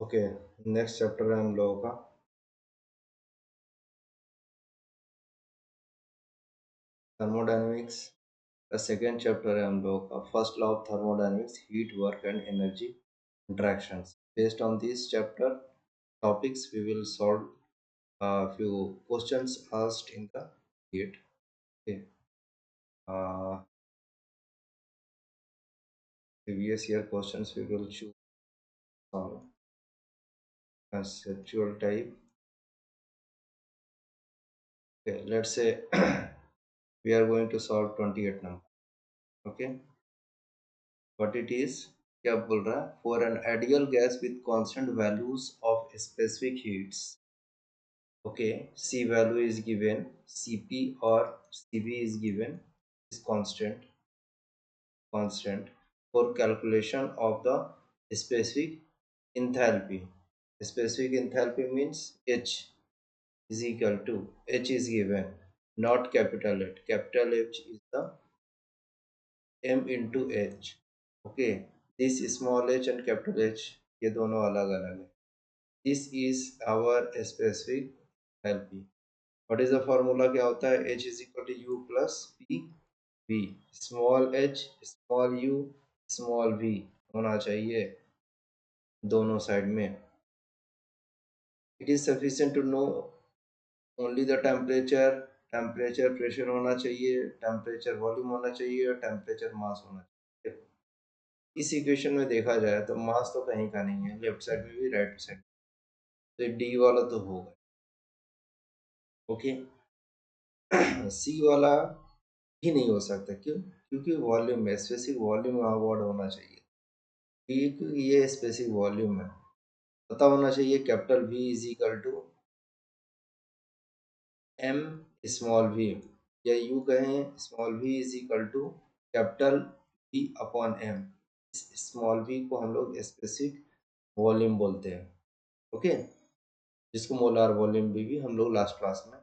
Okay, next chapter है हम लोगों का थर्मोडायनेमिक्स का सेकेंड चैप्टर है हम लोगों का first law of thermodynamics, heat work and energy interactions. Based on this chapter topics, we will solve a few questions asked in the heat. Okay. Uh, Previous year questions we will choose some conceptual type. Okay, let's say we are going to solve 28 number. Okay, what it is? क्या बोल रहा है? For an ideal gas with constant values of specific heats. Okay, C value is given, Cp or Cv is given, is constant for calculation of the specific enthalpy. Specific enthalpy means H is equal to, H is given, not capital H. Capital H is the M into H. Okay, this small h and capital H ये दोनों अलग अलग है. This is our specific enthalpy. What is the formula? क्या होता है? H is equal to U plus P V. Small h, small u, small v होना चाहिए दोनों साइड में. It is sufficient to know only the temperature. Temperature pressure होना चाहिए, temperature volume होना चाहिए और टेम्परेचर मास होना चाहिए. इस इक्वेशन में देखा जाए तो मास तो कहीं का नहीं है, लेफ्ट साइड में भी राइट साइड, तो डी वाला तो होगा. ओके, सी वाला ही नहीं हो सकता. क्यों? क्योंकि वॉल्यूम में स्पेसिफिक वॉल्यूम अवॉर्ड होना चाहिए. ये स्पेसिफिक वॉल्यूम है, पता होना चाहिए. Capital V is equal to M small v, या यू कहें small v is equal to capital V upon M. Small v को हम लोग स्पेसिफिक वॉल्यूम बोलते हैं. ओके, जिसको मोलार वॉल्यूम भी हम लोग लास्ट क्लास में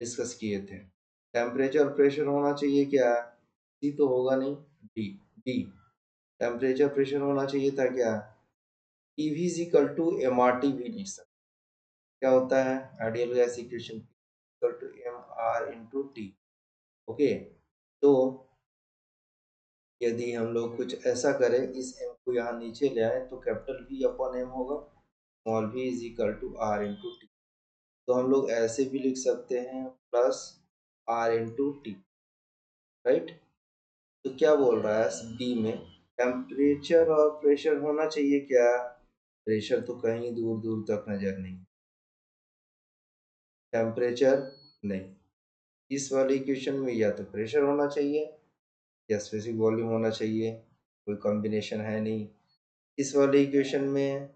डिस्कस किए थे. टेम्परेचर और प्रेशर होना चाहिए. क्या? सी तो होगा नहीं, डी. डी टेम्परेचर प्रेशर होना चाहिए था. क्या? PV is equal to MRT भी लिख सकते. क्या होता है? Ideal gas equation equal to MR into T. Okay, तो यदि हम लोग कुछ ऐसा करें, इस m को यहाँ नीचे ले आए तो कैपिटल V अपॉन एम होगा, small v is equal to R into T. तो हम लोग ऐसे भी लिख सकते हैं plus R into T. Right. तो क्या बोल रहा है बी में? टेम्परेचर और प्रेशर होना चाहिए. क्या? प्रेशर तो कहीं दूर दूर तक नजर नहीं, टेम्परेचर नहीं. इस वाले इक्वेशन में या तो प्रेशर होना चाहिए या स्पेसिफिक वॉल्यूम होना चाहिए, कोई कॉम्बिनेशन है नहीं. इस वाले इक्वेशन में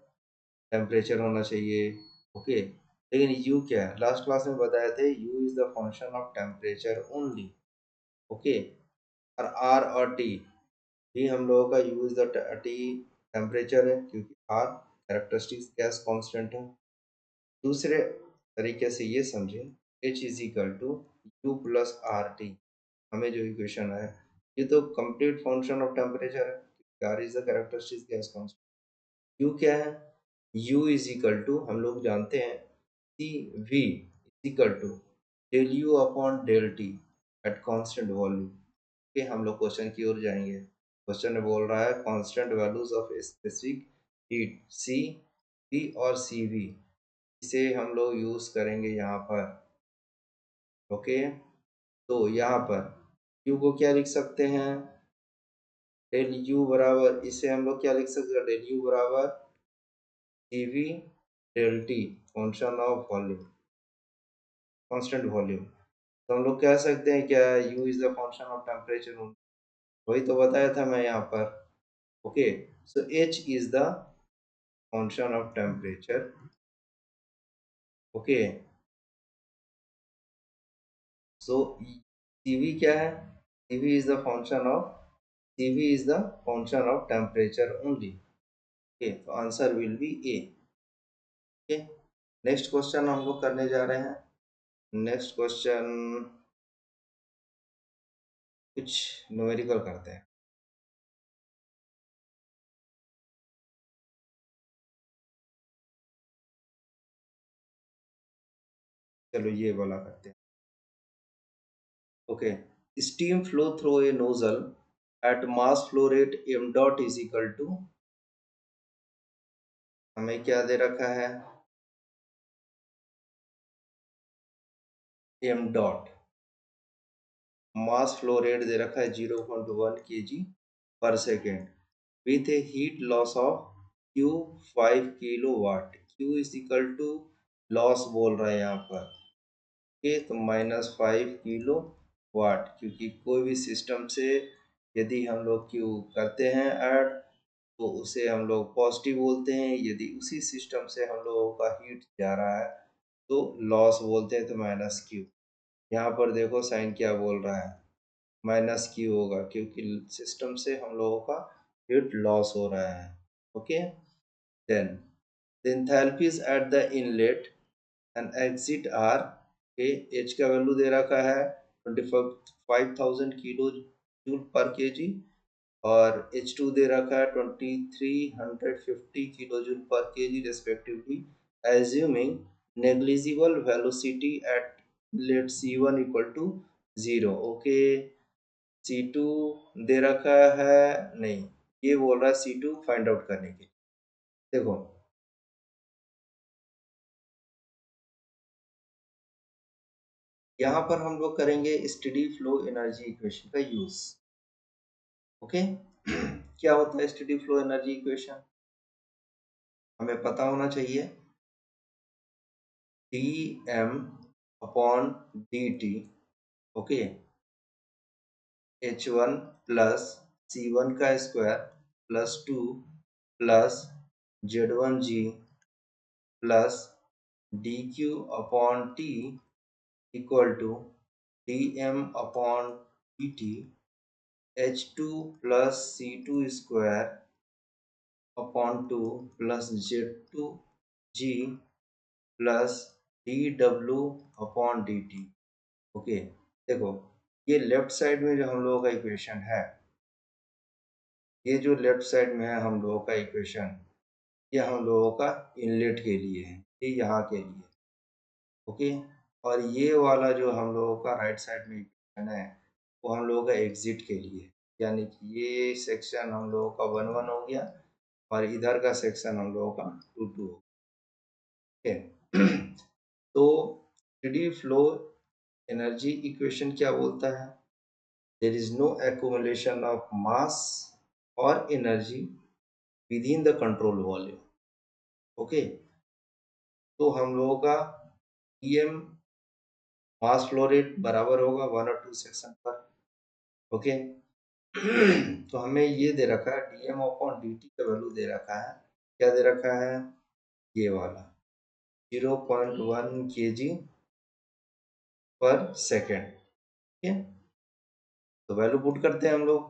टेम्परेचर होना चाहिए. ओके, लेकिन यू क्या है? लास्ट क्लास में बताए थे you is the function of temperature only. Okay, और आर और टी भी हम लोगों का you is the T temperature है, क्योंकि आर कैरेक्टरिस्टिक्स गैस कांस्टेंट है. दूसरे तरीके से ये समझें, H is equal to U plus R T. हमें जो इक्वेशन है, ये तो कंप्लीट फंक्शन ऑफ टेम्परेचर है. R is the characteristics gas constant. U क्या है? यू इज इक्वल टू हम लोग जानते हैं C V is equal to del U upon del T at constant volume. के हम लोग क्वेश्चन की ओर जाएंगे. क्वेश्चन में बोल रहा है constant values of specific heat C P और सी वी, इसे हम लोग यूज करेंगे यहाँ पर. ओके, तो यहाँ पर यू को क्या लिख सकते हैं? डेल यू बराबर, इसे हम लोग क्या लिख सकते हैं? डेल यू बराबर C V del T function of volume, constant volume. तो हम लोग कह सकते हैं क्या? U is the function of temperature. वही तो बताया था मैं यहाँ पर. Okay, so H is the function of temperature. Okay, so Cv क्या है? Cv is the function of, Cv is the function of temperature only. Okay, तो answer will be A. Okay, next question हम लोग करने जा रहे हैं. Next question कुछ न्यूमेरिकल करते हैं. चलो ये वाला करते हैं। Okay, steam flow through a nozzle at mass flow rate m dot is equal to, हमें क्या दे रखा है, m dot, mass flow rate दे रखा है 0.1 kg per second with a heat loss of Q 5 kilowatt. Q is equal to loss बोल रहा है यहाँ पर, ओके, तो -5 किलो वाट, क्योंकि कोई भी सिस्टम से यदि हम लोग Q करते हैं ऐड तो उसे हम लोग पॉजिटिव बोलते हैं, यदि उसी सिस्टम से हम लोगों का हीट जा रहा है तो लॉस बोलते हैं, तो -Q। यहाँ पर देखो साइन क्या बोल रहा है, -Q होगा, क्योंकि सिस्टम से हम लोगों का हीट लॉस हो रहा है। Okay, then the enthalpies at the inlet and exit are, के एच का वैल्यू दे रखा है 25,000 किलो जूल पर केजी और H2 दे रखा है 2350 kilo joule per kg respectively, assuming negligible velocity at let C1 equal to 0। Okay, C2 दे रखा है, नहीं, ये बोल रहा है C2 फाइंड आउट करने के लिए। देखो यहाँ पर हम लोग करेंगे स्टेडी फ्लो एनर्जी इक्वेशन का यूज। ओके, क्या होता है स्टेडी फ्लो एनर्जी इक्वेशन, हमें पता होना चाहिए, dm upon dt, okay, h1 plus c1 का square plus 2 plus z1g plus dq upon t equal to dm upon dt h2 plus c2 square upon 2 plus z2g plus dw upon dt। Okay, देखो ये left side में जो हम लोगों का equation है, ये जो लेफ्ट साइड में है हम लोगों का इक्वेशन, ये हम लोगों का इनलेट के लिए है, ये यहाँ के लिए, ओके, और ये वाला जो हम लोगों का राइट साइड में इक्वेशन है वो हम लोगों का एग्जिट के लिए, यानी कि ये सेक्शन हम लोगों का 1 1 हो गया और इधर का सेक्शन हम लोगों का 2 2 हो गया। तो स्टेडी फ्लो एनर्जी इक्वेशन क्या बोलता है, there is no accumulation of mass or energy within the control volume। Okay, तो हम लोगों का em मास फ्लो रेट बराबर होगा 1 और 2 सेक्शन पर। ओके, तो हमें ये दे रखा है dm अपॉन dt का वैल्यू दे रखा है, क्या दे रखा है, ये वाला 0.1 kg पर सेकेंड। ठीक है, तो वैल्यू पुट करते हैं हम लोग,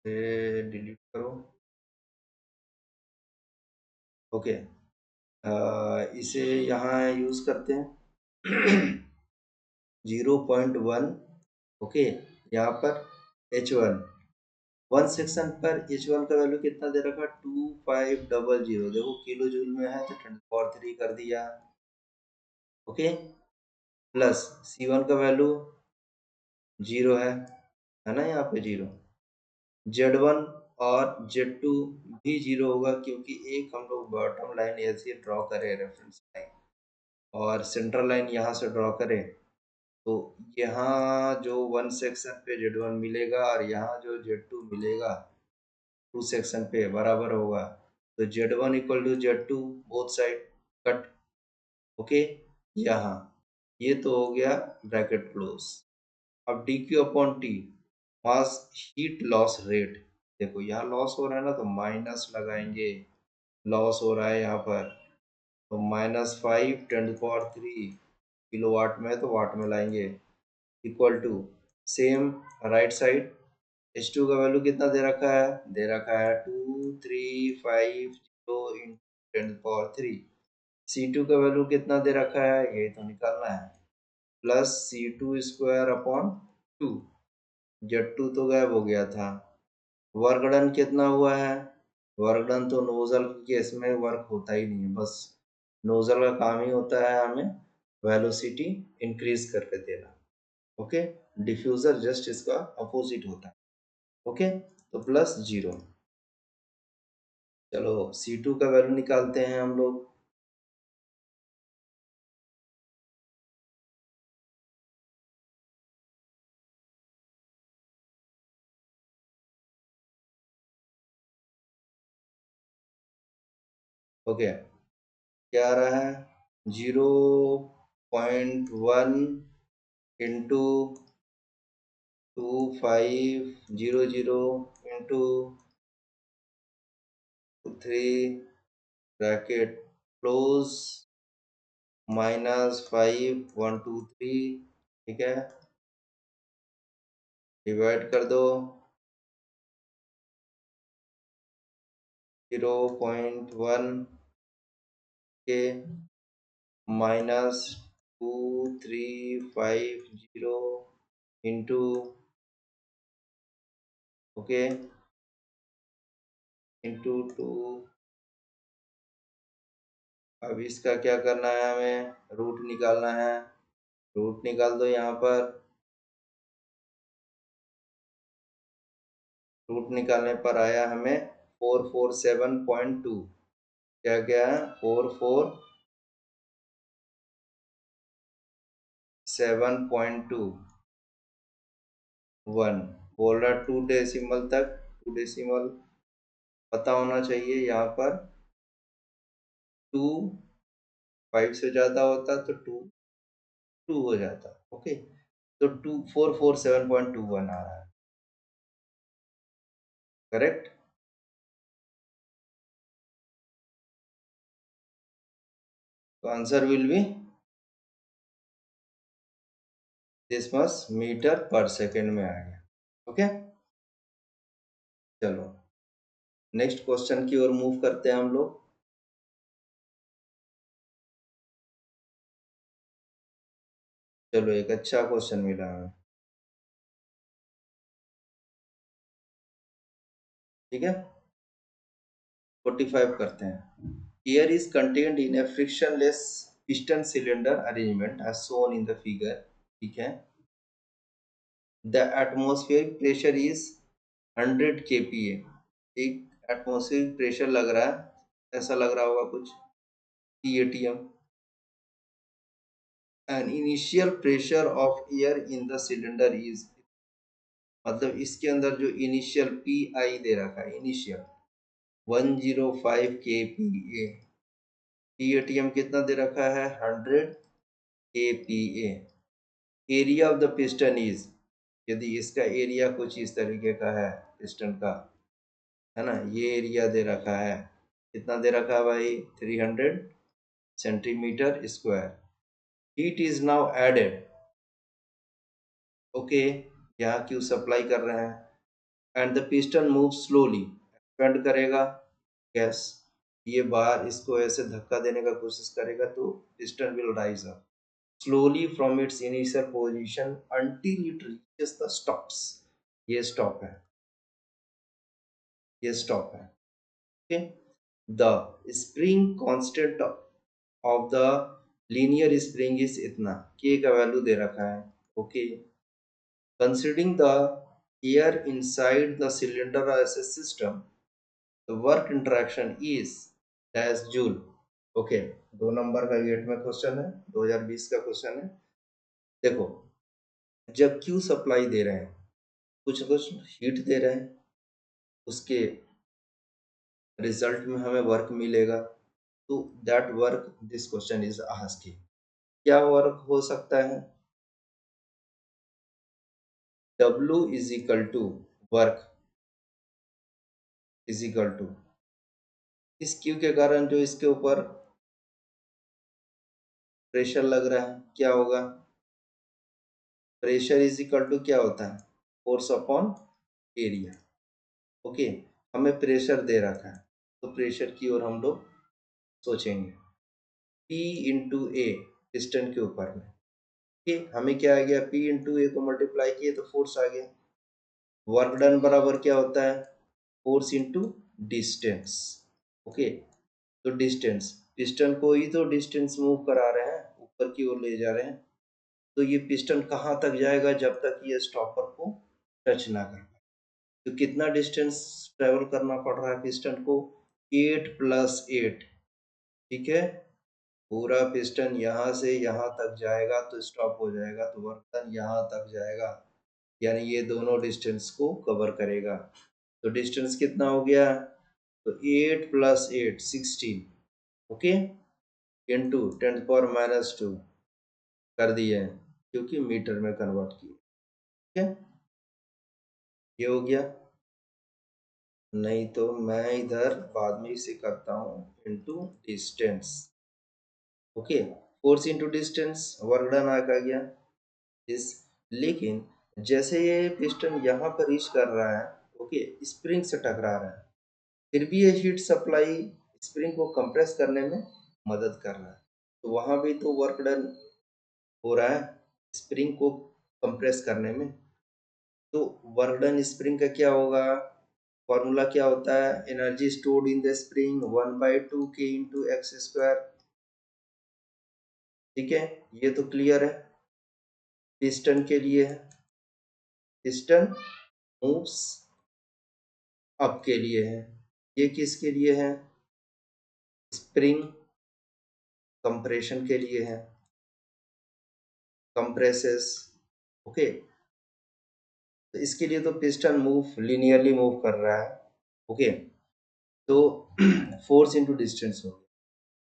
डिलीट करो। ओके, इसे यहाँ यूज करते हैं 0.1, ओके, यहाँ पर H1 वन सेक्शन पर H1 का वैल्यू कितना दे रखा, 2500, देखो किलो जूल में है तो 10⁻³ कर दिया, ओके, प्लस C1 का वैल्यू 0 है ना, यहाँ पे 0, Z1 और Z2 भी 0 होगा, क्योंकि एक हम लोग बॉटम लाइन ऐसे ड्रॉ करें रेफरेंस लाइन और सेंट्रल लाइन यहाँ से ड्रॉ करें, तो यहाँ जो वन सेक्शन पे Z1 मिलेगा और यहाँ जो Z2 मिलेगा 2 सेक्शन पे बराबर होगा, तो Z1 equal to Z2 both side cut. Okay, यहाँ ये तो हो गया ब्रैकेट क्लोज। अब dq upon T mass heat loss rate, देखो यहाँ लॉस हो रहा है ना तो माइनस लगाएंगे, लॉस हो रहा है यहाँ पर, तो -5 × 10⁻³ किलो वाट में, तो वाट में लाएंगे, equal to same right side H2 का वैल्यू कितना दे रखा है, दे रखा है 2350 × 10⁻³ C2 का वैल्यू कितना दे रखा है, ये तो निकालना है, plus C2 square upon 2, Z2 तो गायब हो गया था, वर्क डन कितना हुआ है वर्क डन तो नोजल के केस में वर्क होता ही नहीं है, बस नोजल का काम ही होता है हमें वेलोसिटी इंक्रीज करके देना। ओके, डिफ्यूजर जस्ट इसका अपोजिट होता है। ओके, तो प्लस 0। चलो C2 का वैल्यू निकालते हैं हम लोग। ओके, क्या आ रहा है? 0.1 इंटू 2500 इंटू 3 ब्रैकेट क्लोज -5123, ठीक है, डिवाइड कर दो 0.1 के -2350 इंटू, ओके, इंटू 2। अब इसका क्या करना है, हमें रूट निकालना है। रूट निकाल दो यहाँ पर। रूट निकालने पर आया हमें 447.2। क्या क्या है? 447.21 बोल रहा। 2 डेसिमल तक, 2 डेसिमल पता होना चाहिए। यहाँ पर 2 5 से ज़्यादा होता तो 2 2 हो जाता। ओके, तो 447.21 आ रहा है, करेक्ट। तो answer will be this much metre per second में आ गया। ओके, चलो नेक्स्ट क्वेश्चन की ओर मूव करते हैं हम लोग। चलो एक अच्छा क्वेश्चन मिला हमें, ठीक है। 45 करते हैं। Air is contained in a frictionless piston cylinder arrangement as shown in the figure, ठीक है। The atmospheric pressure is 100 kPa। एक एटमॉस्फेरिक प्रेशर लग रहा है, ऐसा लग रहा होगा कुछ, PATM। An initial pressure of air in the cylinder is, मतलब इसके अंदर जो इनिशियल PI दे रखा है, इनिशियल 105 kPa। PATM कितना दे रखा है? 100 kPa। Area of the piston is, यदि इसका एरिया कुछ इस तरीके का है पिस्टन का, है ना, ये एरिया दे रखा है। कितना दे रखा है भाई? 300 centimetre square. Heat is now added, okay, यहाँ क्यू सप्लाई कर रहे हैं। And the piston move slowly, expand करेगा गैस। ये बार इसको ऐसे धक्का देने का कोशिश करेगा तो piston will rise up slowly from its initial position until it reaches the stops। ये स्टॉप है, ये स्टॉप है। Okay, the spring constant of the linear spring is इतना, के का वैल्यू दे रखा है। Okay, considering the air inside the cylinder as a system, the work interaction is dash joule. Okay, 2 number का GATE में question है, 2020 का question है। देखो, जब क्यू सप्लाई दे रहे हैं, कुछ कुछ हीट दे रहे हैं, उसके रिजल्ट में हमें वर्क मिलेगा। तो that work this question is asking, क्या वर्क हो सकता है? W is equal to work is equal to, इस क्यू के कारण जो इसके ऊपर प्रेशर लग रहा है, क्या होगा? प्रेशर इज इक्वल टू क्या होता है? Force upon area. ओके, हमें प्रेशर दे रखा है, तो प्रेशर की ओर हम लोग सोचेंगे। P इंटू ए पिस्टन के ऊपर में, ठीक, हमें क्या आ गया? P इंटू ए को मल्टीप्लाई किए तो फोर्स आ गया। वर्क डन बराबर क्या होता है? Force into distance. ओके, तो डिस्टेंस, पिस्टन को ही तो डिस्टेंस मूव करा रहे हैं, ऊपर की ओर ले जा रहे हैं। तो ये पिस्टन कहाँ तक जाएगा जब तक ये स्टॉपर को टच ना कर पाए। तो कितना डिस्टेंस ट्रेवल करना पड़ रहा है पिस्टन को? 8 + 8। ठीक है, पूरा पिस्टन यहाँ से यहाँ तक जाएगा तो स्टॉप हो जाएगा, तो वर्क डन यहाँ तक जाएगा, यानी ये दोनों डिस्टेंस को कवर करेगा। तो डिस्टेंस कितना हो गया? तो 8 + 8 16, ओके, इंटू 10⁻² कर दिए हैं, क्योंकि मीटर में कन्वर्ट किए। ठीक है, ये हो गया। नहीं तो मैं इधर बाद में इसे करता हूँ into distance. Okay, force into distance, work done आ गया इस। लेकिन जैसे ये पिस्टन यहाँ पर रीच कर रहा है, ओके, स्प्रिंग से टकरा रहा है, फिर भी ये हीट सप्लाई स्प्रिंग को कंप्रेस करने में मदद कर रहा है। तो वहाँ भी तो वर्क डन हो रहा है स्प्रिंग को कंप्रेस करने में। तो वर्क डन स्प्रिंग का क्या होगा? फॉर्मूला क्या होता है? Energy stored in the spring 1/2K × x²। ठीक है, ये तो क्लियर है, पिस्टन के लिए है। पिस्टन मूव्स अप के लिए है, ये किसके लिए है? स्प्रिंग कंप्रेशन के लिए है, कंप्रेसेस। ओके, तो इसके लिए तो पिस्टन मूव लीनियरली मूव कर रहा है। ओके, तो फोर्स इंटू डिस्टेंस हो गया,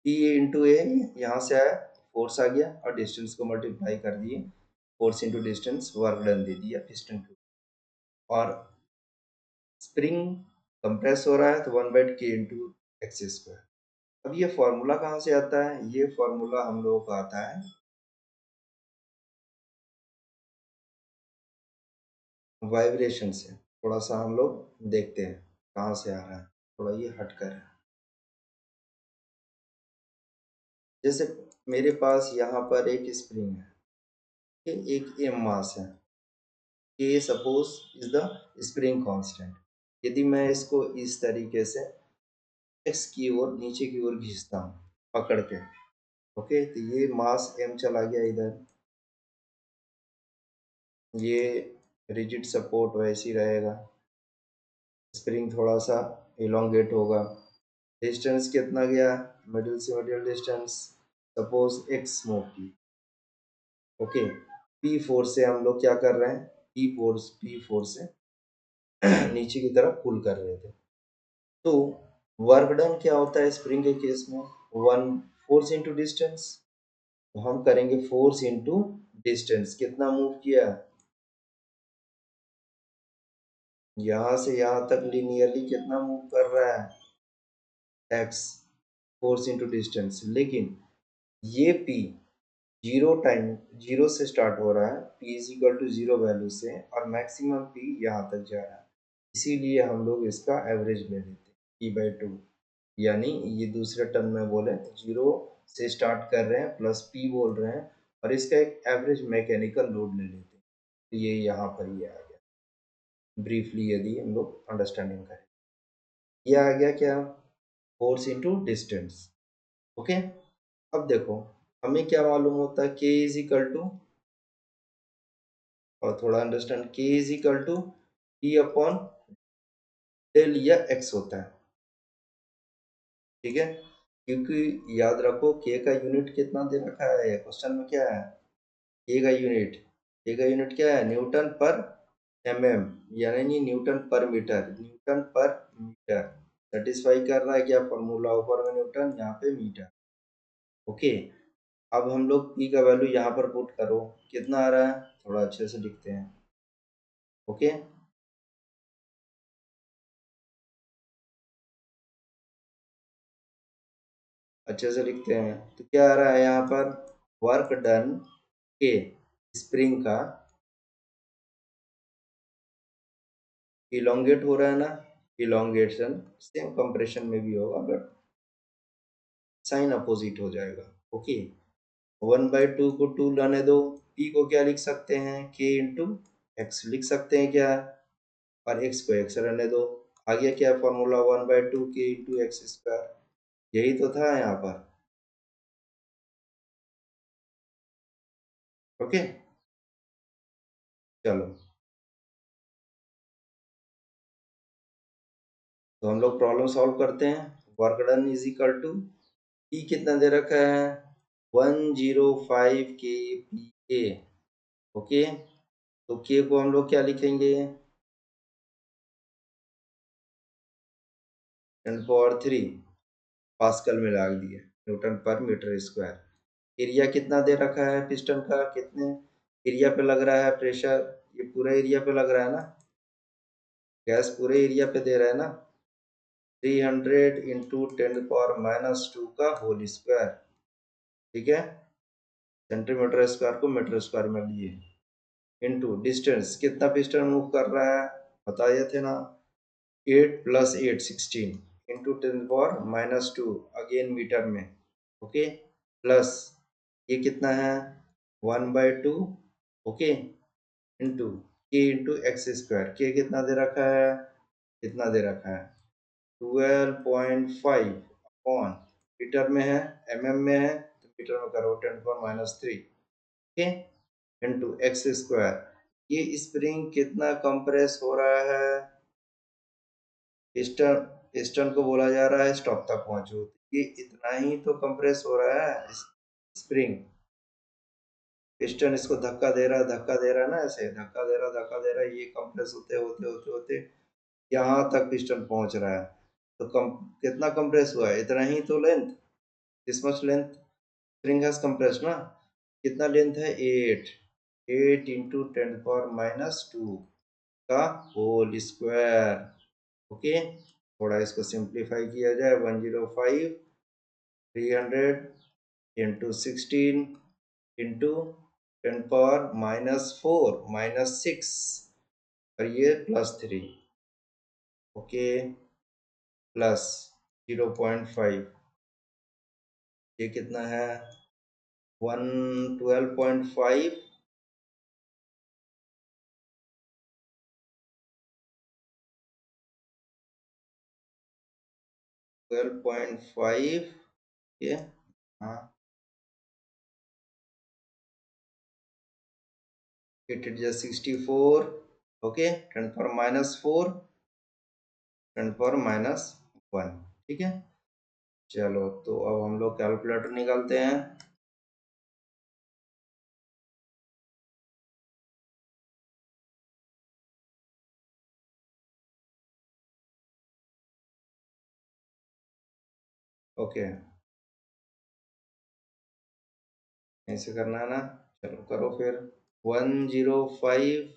पी इंटू ए, यहाँ से आया फोर्स आ गया और डिस्टेंस को मल्टीप्लाई कर दिए, force into distance, work done they दिया पिस्टन को। और स्प्रिंग कंप्रेस हो रहा है तो 1/K × x²। अब ये फॉर्मूला कहाँ से आता है? ये फॉर्मूला हम लोगों का आता है वाइब्रेशन से। थोड़ा सा हम लोग देखते हैं कहाँ से आ रहा है, थोड़ा ये हट कर है। जैसे मेरे पास यहाँ पर एक स्प्रिंग है, एक एम मास है, के suppose is the spring constant. यदि मैं इसको इस तरीके से एक्स की ओर नीचे की ओर खींचता हूँ पकड़ के, ओके, तो ये मास एम चला गया इधर, ये रिजिड सपोर्ट वैसे ही रहेगा, स्प्रिंग थोड़ा सा इलोंगेट होगा। डिस्टेंस कितना गया? मिडिल से middle distance suppose x move की। ओके, पी फोर्स से हम लोग क्या कर रहे हैं? पी फोर्स से नीचे की तरफ पुल कर रहे थे। तो वर्क डन क्या होता है स्प्रिंग के केस में? One force into distance. तो हम करेंगे फोर्स इंटू डिस्टेंस। कितना मूव किया? यहाँ से यहाँ तक लिनियरली कितना मूव कर रहा है? X, force into distance. लेकिन ये पी जीरो टाइम, जीरो से स्टार्ट हो रहा है, P is equal to zero value से, और मैक्सिमम पी यहाँ तक जा रहा है, इसीलिए हम लोग इसका एवरेज ले लेते हैं P/2। यानी ये दूसरे टर्म में बोले तो जीरो से स्टार्ट कर रहे हैं प्लस पी बोल रहे हैं, और इसका एक एवरेज मैकेनिकल लोड ले लेते हैं। तो ये यहाँ पर ये आ गया, ब्रीफली यदि हम लोग अंडरस्टैंडिंग करें, ये आ गया क्या? Force into distance. ओके, अब देखो हमें क्या मालूम होता है? के इज इक्वल टू, और थोड़ा understand, k is equal to P upon del या एक्स होता है। ठीक है, क्योंकि याद रखो के का यूनिट कितना दे रखा है क्वेश्चन में, क्या है? ए का यूनिट, ए का यूनिट क्या है? न्यूटन पर एमएम, यानी न्यूटन पर मीटर, न्यूटन पर मीटर। सेटिस्फाई कर रहा है क्या फॉर्मूला? ऊपर में न्यूटन, यहाँ पे मीटर। ओके, अब हम लोग पी का वैल्यू यहाँ पर पुट करो, कितना आ रहा है? थोड़ा अच्छे से लिखते हैं। ओके, अच्छे से लिखते हैं, तो क्या आ रहा है यहाँ पर? वर्क डन के स्प्रिंग का इलोंगेट हो रहा है ना, इलोंगेशन सेम कंप्रेशन में भी होगा बट साइन अपोजिट हो जाएगा। ओके, 1/2 को 2 लाने दो, पी को क्या लिख सकते हैं? के इंटू एक्स लिख सकते हैं क्या? और एक्स को एक्स रहने दो, आ गया क्या फॉर्मूला, 1/2 k × x², यही तो था यहाँ पर। ओके, चलो तो हम लोग प्रॉब्लम सॉल्व करते हैं। Work done is equal to E कितना दे रखा है, 105 के पी ए। ओके, तो के को हम लोग क्या लिखेंगे, 10⁻³ पास्कल में लगा दिए, न्यूटन पर मीटर स्क्वायर। एरिया कितना दे रखा है पिस्टन का, कितने एरिया पे लग रहा है प्रेशर, ये पूरा एरिया पे लग रहा है ना, गैस पूरे एरिया पे दे रहा है ना, 300 इंटू 10⁻² का होल स्क्वायर। ठीक है, सेंटीमीटर स्क्वायर को मीटर स्क्वायर में लिए, इंटू डिस्टेंस, कितना पिस्टन मूव कर रहा है बताए थे ना, 8 + 8 16 इंटू 10⁻², अगेन मीटर में। ओके, प्लस ये कितना है 1/2, ओके, इंटू के इंटू x², के कितना दे रखा है, कितना दे रखा है 12.5 अपॉन, मीटर में है, में है तो मीटर में करो 10⁻³ ओके, इंटू x²। ये स्प्रिंग कितना कंप्रेस हो रहा है, पिस्टन पिस्टन को बोला जा रहा है स्टॉप तक पहुंचो, ये इतना ही तो कंप्रेस हो रहा है स्प्रिंग। पिस्टन इसको धक्का दे रहा है, धक्का दे रहा है ना, ऐसे धक्का दे रहा, धक्का दे रहा है, ये कंप्रेस होते होते होते होते यहाँ तक पिस्टन पहुंच रहा है। तो कितना कंप्रेस हुआ है, इतना ही तो length, this much length spring has compress ना, कितना लेंथ है 8, 8 इंटू 10⁻² का होल स्क्वायर। ओके, थोड़ा इसको सिंप्लीफाई किया जाए, 105 300 इंटू 16 इंटू 10⁻⁻4 -6 और ये +3, ओके, प्लस 0.5, ये कितना है 12.5, 12.5, ये हाँ, it is 64, ओके, 10⁻⁴, 10⁻⁻1, ठीक है। चलो तो अब हम लोग कैलकुलेटर निकालते हैं। ओके, ऐसे करना है ना, चलो करो फिर, 105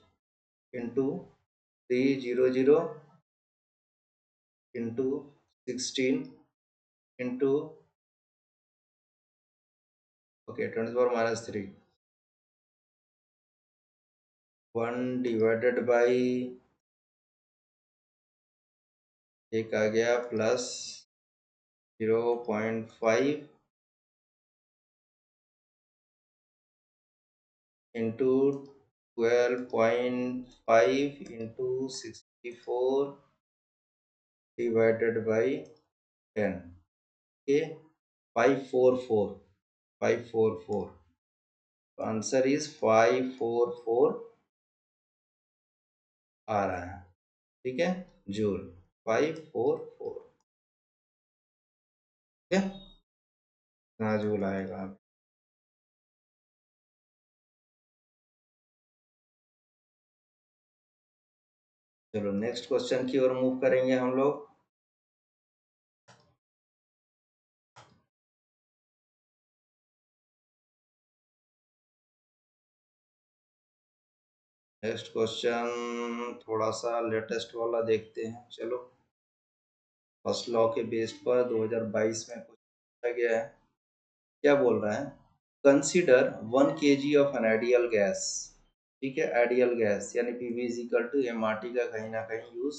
into 300 into 16 into, okay, 10⁻⁻3, 1 divided by, एक आ गया plus 0.5 into 12.5 into 64 divided by 10, okay, 544, 544, answer is 544 आ रहा है, ठीक है, जूल 544, ठीक है, हाँ जूल आएगा। चलो नेक्स्ट क्वेश्चन की ओर मूव करेंगे हम लोग। नेक्स्ट क्वेश्चन थोड़ा सा लेटेस्ट वाला देखते हैं। चलो, फर्स्ट लॉ के बेस पर 2022 में कुछ पूछा गया है, क्या बोल रहा है, consider 1 kg of an ideal gas, ठीक है, आइडियल गैस यानी PV is equal to MRT का कहीं ना कहीं यूज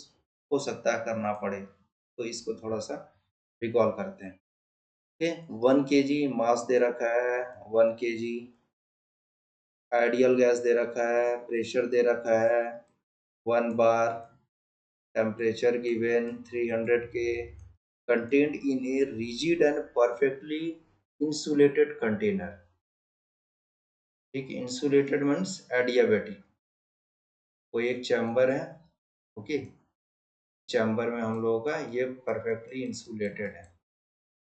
हो सकता है, करना पड़े, तो इसको थोड़ा सा रिकॉल करते हैं। ओके, 1 kg मास दे रखा है, 1 kg आइडियल गैस दे रखा है, प्रेशर दे रखा है 1 बार, temperature given 300 K, contained in a rigid and perfectly insulated container. ठीक, insulated means adiabatic. कोई एक चैम्बर है, ओके, चैम्बर में हम लोगों का ये परफेक्टली इंसुलेटेड है,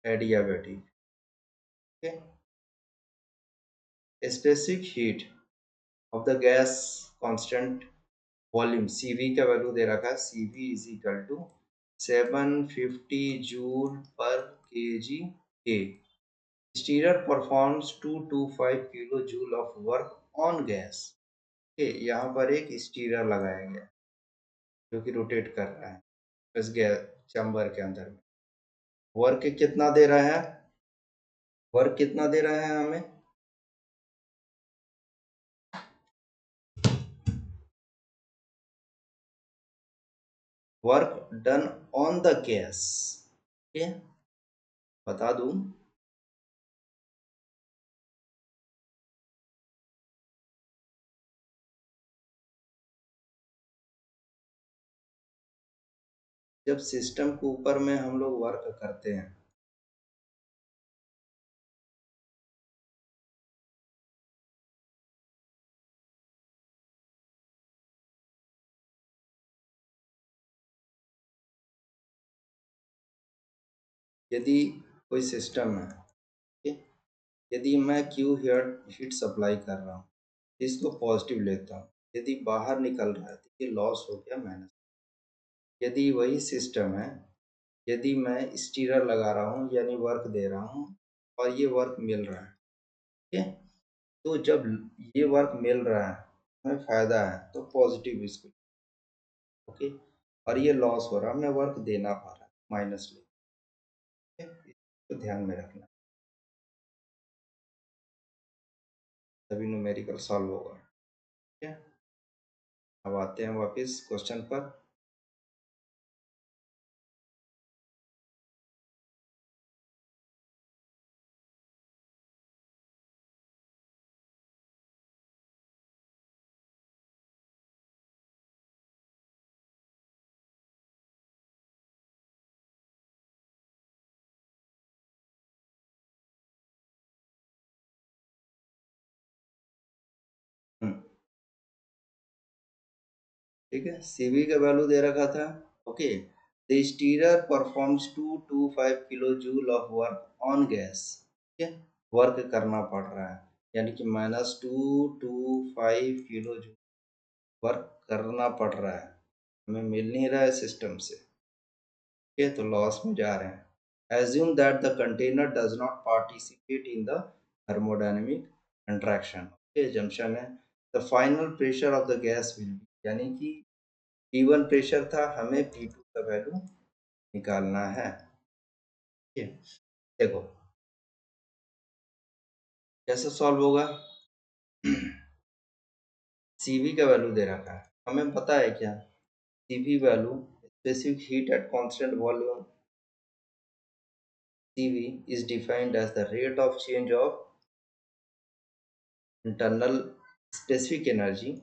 adiabatic, okay. Specific heat of the gas constant volume, CV का वैल्यू दे रखा है, CV is equal to 750 joule पर kg K. Stirrer performs 225 kilo joule of work on gas. यहाँ पर एक स्टीरर लगाया गया जो कि रोटेट कर रहा है इस गैस चैम्बर के अंदर में। वर्क कितना दे रहा है, वर्क कितना दे रहा है हमें, work done on the gas, ठीक है, बता दूं, जब सिस्टम के ऊपर में हम लोग वर्क करते हैं, यदि कोई सिस्टम है, ठीक है, यदि मैं क्यू हीट सप्लाई कर रहा हूँ, इसको पॉजिटिव लेता हूँ, यदि बाहर निकल रहा है तो ये लॉस हो गया माइनस। यदि वही सिस्टम है, यदि मैं स्टीरर लगा रहा हूँ यानी वर्क दे रहा हूँ और ये वर्क मिल रहा है, ठीक है, तो जब ये वर्क मिल रहा है हमें फायदा है तो पॉजिटिव इसको, ओके, और ये लॉस हो रहा है, हमें वर्क देना पड़ रहा है, माइनस ले, ठीक है, इसको ध्यान में रखना, तभी न्यूमेरिकल सॉल्व होगा, ठीक है। अब आते हैं वापस क्वेश्चन पर। ठीक है, CV का वैल्यू दे रखा था, okay, the stirrer performs 225 kilo joule of work on gas, ठीक है, वर्क करना पड़ रहा है यानी कि -225 किलो जूल वर्क करना पड़ रहा है, हमें मिल नहीं रहा है सिस्टम से, ठीक है, तो लॉस में जा रहे हैं। Assume that the container does not participate in the thermodynamic interaction, okay, junction है, the final pressure of the gas will be, यानी कि P1 प्रेशर था, हमें P2 का वैल्यू निकालना है, ठीक है। देखो कैसे सॉल्व होगा, CV का वैल्यू दे रखा है, हमें पता है क्या, CV value specific heat at constant volume, CV is defined as the rate of change of internal specific energy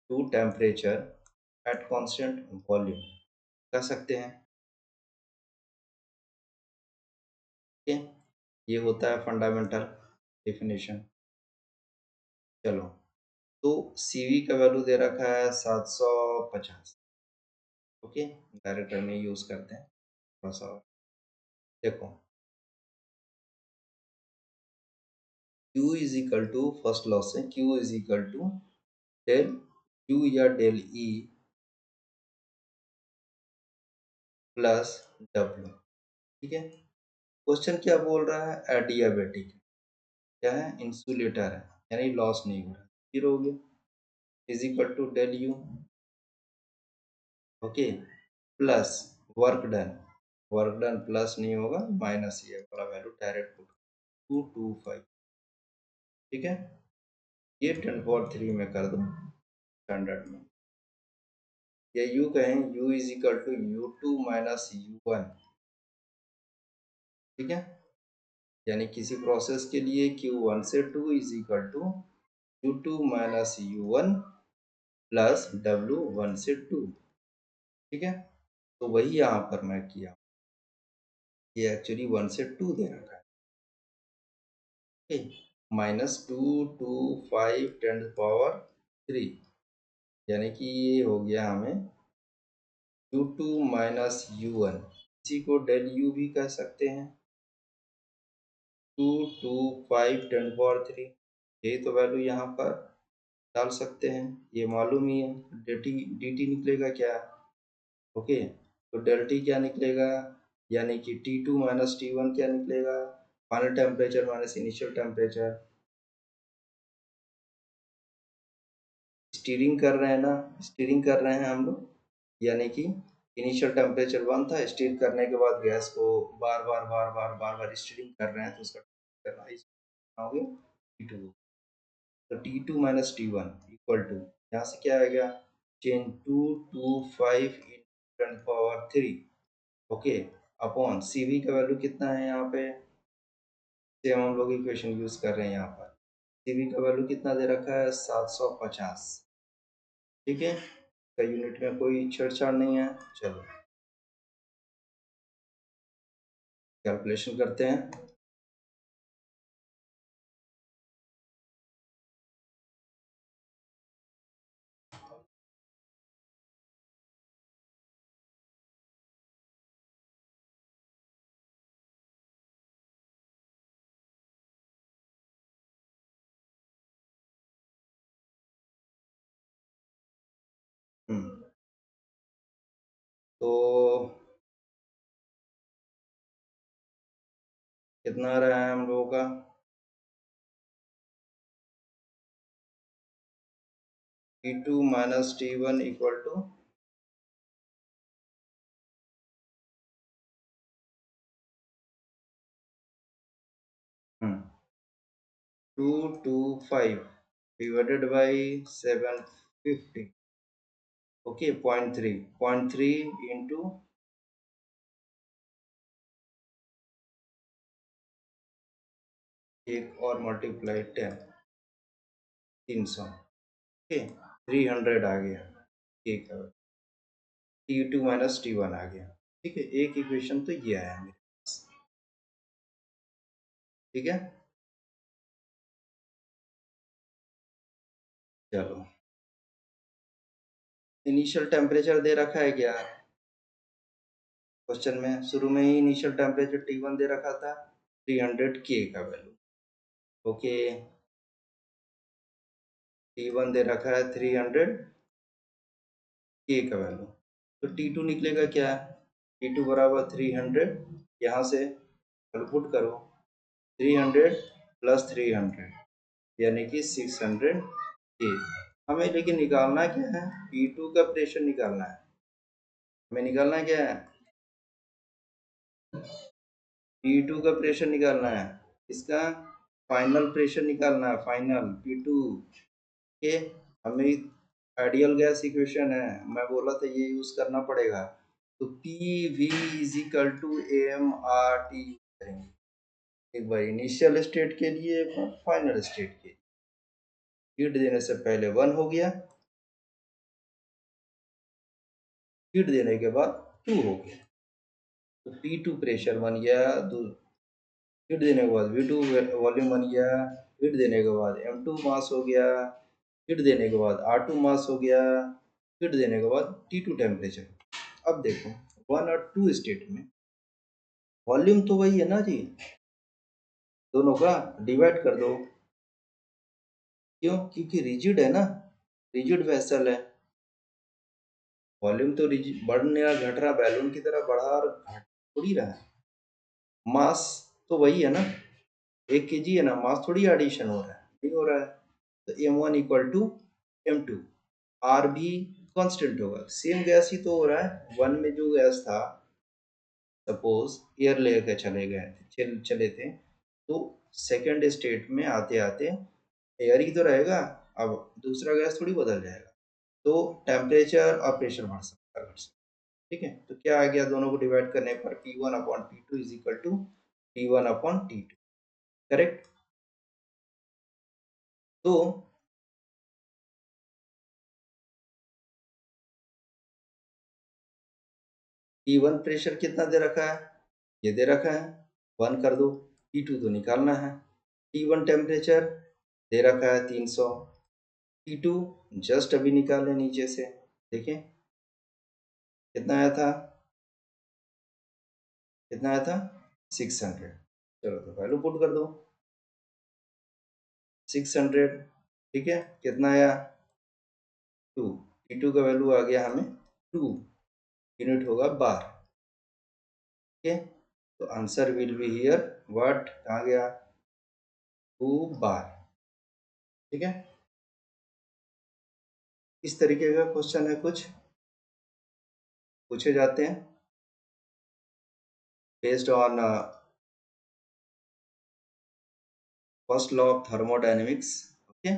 to temperature at constant volume, कह सकते हैं, ठीक है, ये होता है फंडामेंटल डेफिनेशन। चलो, तो CV का वैल्यू दे रखा है 750, ओके, डायरेक्ट में यूज करते हैं थोड़ा सा, देखो Q is equal to, first law से Q is equal to del Q या डेल E प्लस W, ठीक है। क्वेश्चन क्या बोल रहा है, एडियाबेटिक, क्या है, इंसुलेटर है, यानी लॉस नहीं हो रहा, जीरो हो गया, is equal to del U, okay, plus work done, work done plus नहीं होगा, माइनस ये वाला वैल्यू डायरेक्ट पुट 225, ठीक है, ये 10 पावर 3 में कर दो स्टैंडर्ड में, या यू कहें U is equal to U2 minus U1, ठीक है, यानी किसी प्रोसेस के लिए Q1 से 2 is equal to U2 minus U1 plus W1 से 2, ठीक है, तो वही यहाँ पर मैं किया, ये एक्चुअली 1 से 2 दे रखा है, ठीक, -2 10 पावर 3, यानी कि ये हो गया हमें u2 माइनस u1, इसी को डेल u भी कह सकते हैं, 2 10 पावर 3, यही तो वैल्यू यहाँ पर डाल सकते हैं, ये मालूम ही है, dt निकलेगा क्या, ओके, तो डेल टी क्या निकलेगा, यानी कि T2 माइनस T1 क्या निकलेगा, final temperature minus initial temperature, steering कर रहे हैं ना, स्टीरिंग कर रहे हैं हम लोग, यानी कि इनिशियल टेम्परेचर 1 था, स्टीर करने के बाद गैस को बार बार स्टीरिंग कर रहे हैं, तो उसका करना हो गया T2, तो T2 minus T1 equal to, यहाँ से क्या आएगा, चेंज 225 इन 10 पावर 3, ओके, अपॉन CV का वैल्यू कितना है यहाँ पे, सेम हम लोग इक्वेशन यूज कर रहे हैं यहाँ पर, CV का वैल्यू कितना दे रखा है 750, ठीक है, का यूनिट में कोई छेड़छाड़ नहीं है, चलो कैलकुलेशन करते हैं। हम्म, तो कितना आ रहा है हम लोगों का, T2 minus T1 equal to 225 divided by 750, okay, 0.3 into एक और मल्टीप्लाई 10, 300, ओके, 300 आ गया, ठीक है, T2 माइनस T1 आ गया, ठीक है, एक इक्वेशन तो ये आया मेरे पास, ठीक है, चलो इनिशियल टेम्परेचर दे रखा है क्या, क्वेश्चन में शुरू में ही इनिशियल टेम्परेचर T1 दे रखा था, 300 K का वैल्यू, ओके, T1 दे रखा है 300 K का वैल्यू, तो T2 निकलेगा क्या, T2 बराबर 300, यहाँ से पुट करो, 300 प्लस 300 यानी कि 600 K, हमें लेकिन निकालना क्या है, P2 का प्रेशर निकालना है, हमें निकालना क्या है, P2 का प्रेशर निकालना है, इसका फाइनल प्रेशर निकालना है, फाइनल P2 के, हमें आइडियल गैस इक्वेशन है, मैं बोला था ये यूज करना पड़ेगा, तो PV is equal to AMRT करेंगे, एक बार इनिशियल स्टेट के लिए, एक बार फाइनल स्टेट के, हीट देने से पहले 1 हो गया, हीट देने के बाद 2 हो गया, तो P2 प्रेशर बन गया, हीट देने के बाद V2 वॉल्यूम बन गया, हीट देने के बाद M2 मास हो गया, हीट देने के बाद R2 मास हो गया, हीट देने के बाद T2 टेम्परेचर। अब देखो 1 और 2 स्टेट में वॉल्यूम तो वही है ना जी, दोनों का डिवाइड कर दो, क्यों, क्योंकि रिजिड है ना, रिजिड वेसल है, वॉल्यूम तो बढ़ या घट रहा, बैलून की तरह बढ़ा और घट थोड़ी रहा है, मास तो वही है ना, 1 kg है ना, मास थोड़ी एडिशन हो रहा है, नहीं हो रहा है, तो M1 equal to M2, R भी कांस्टेंट होगा, सेम गैस ही तो हो रहा है, 1 में जो गैस था, सपोज एयर लेकर चले गए थे, चले थे, तो सेकंड स्टेट में आते आते एयर ही तो रहेगा, अब दूसरा गैस थोड़ी बदल जाएगा, तो टेम्परेचर और प्रेशर बढ़ सकता है, ठीक है, तो क्या आ गया, दोनों को डिवाइड करने पर P1 upon P2 is equal to T1 upon T2, correct, तो T1 प्रेशर कितना दे रखा है, ये दे रखा है 1 कर दो। T2 तो निकालना है। T1 टेम्परेचर दे रखा है 300। T2 जस्ट अभी निकाले नीचे से, देखें कितना आया था, कितना आया था 600। चलो तो वैल्यू पुट कर दो 600। ठीक है, कितना आया 2। T2 का वैल्यू आ गया हमें 2, यूनिट होगा बार। ठीक है, तो answer will be here what, कहाँ गया 2 बार। ठीक है, इस तरीके का क्वेश्चन है, कुछ पूछे जाते हैं based on first law of thermodynamics. Okay.